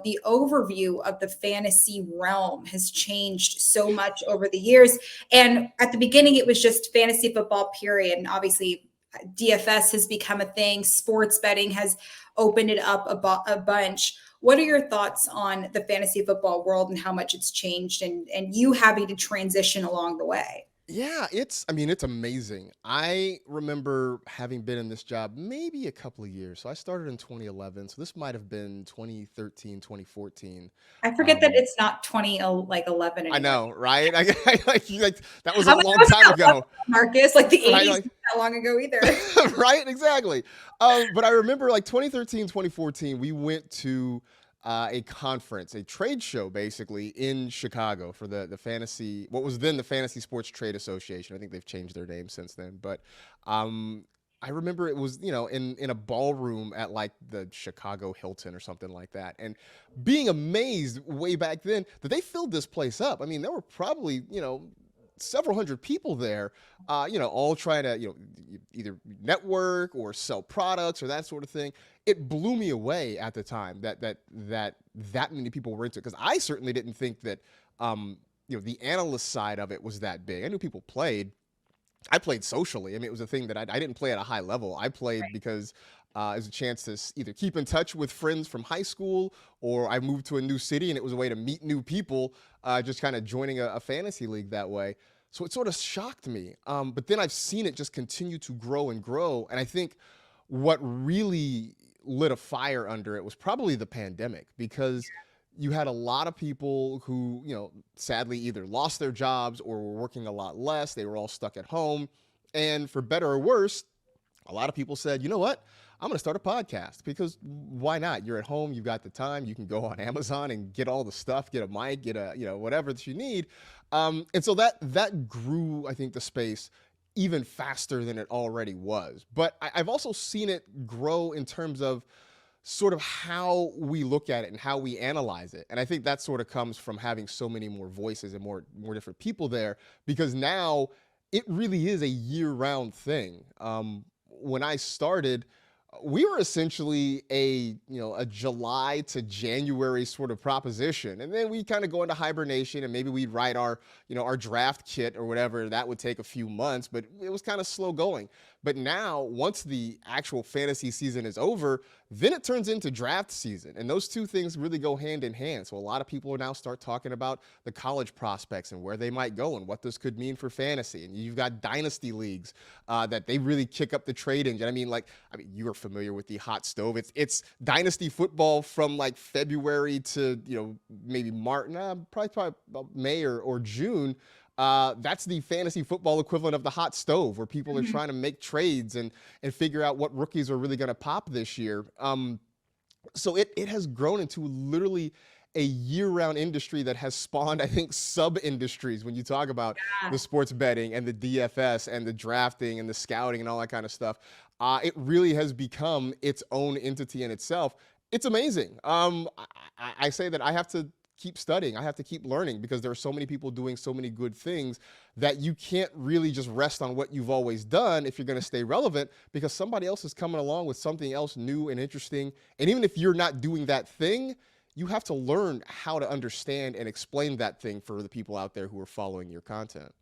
the overview of the fantasy realm has changed so much over the years. And at the beginning, it was just fantasy football, period. And obviously, DFS has become a thing. Sports betting has opened it up a bunch. What are your thoughts on the fantasy football world and how much it's changed, and you having to transition along the way? Yeah, it's amazing. I remember having been in this job maybe a couple of years. So I started in 2011. So this might have been 2013, 2014. I forget that Um, it's not 2011 I anymore. know, right? Like that was a I'm like, long I was time not love ago, Marcus, like the right? 80s, Like, not long ago either. right? Exactly. But I remember like 2013, 2014, we went to a conference, a trade show, basically in Chicago for the fantasy, what was then the Fantasy Sports Trade Association. I think they've changed their name since then, but um, I remember it was in a ballroom at like the Chicago Hilton or something like that, and being amazed way back then that they filled this place up. I mean, there were probably several hundred people there, all trying to, either network or sell products or that sort of thing. It blew me away at the time that many people were into it, because I certainly didn't think that, the analyst side of it was that big. I knew people played. I played socially. I mean, it was a thing that I didn't play at a high level. I played because it was a chance to either keep in touch with friends from high school, or I moved to a new city and it was a way to meet new people, just kind of joining a fantasy league that way. So it sort of shocked me. But then I've seen it just continue to grow and grow. And I think what really lit a fire under it was probably the pandemic, because you had a lot of people who, sadly either lost their jobs or were working a lot less. They were all stuck at home. And for better or worse, a lot of people said, you know what? I'm going to start a podcast, because why not? You're at home, you've got the time, you can go on Amazon and get all the stuff, get a mic, get a, whatever that you need. And so that grew, I think, the space even faster than it already was. But I've also seen it grow in terms of sort of how we look at it and how we analyze it. And I think that sort of comes from having so many more voices and more different people there, because now it really is a year-round thing. When I started, we were essentially a July to January sort of proposition, and then we kind of go into hibernation, and maybe we'd write our draft kit or whatever. That would take a few months, but it was kind of slow going. But now, once the actual fantasy season is over, then it turns into draft season, and those two things really go hand in hand. So a lot of people now start talking about the college prospects and where they might go and what this could mean for fantasy. And you've got dynasty leagues that they really kick up the trade engine. I mean, you are familiar with the hot stove. It's dynasty football from like February to maybe March, probably about May or June. That's the fantasy football equivalent of the hot stove, where people are trying to make trades and figure out what rookies are really going to pop this year. So it has grown into literally a year-round industry that has spawned, I think, sub-industries when you talk about the sports betting and the DFS and the drafting and the scouting and all that kind of stuff. It really has become its own entity in itself. It's amazing. I say that I have to keep studying. I have to keep learning, because there are so many people doing so many good things that you can't really just rest on what you've always done if you're going to stay relevant, because somebody else is coming along with something else new and interesting. And even if you're not doing that thing, you have to learn how to understand and explain that thing for the people out there who are following your content.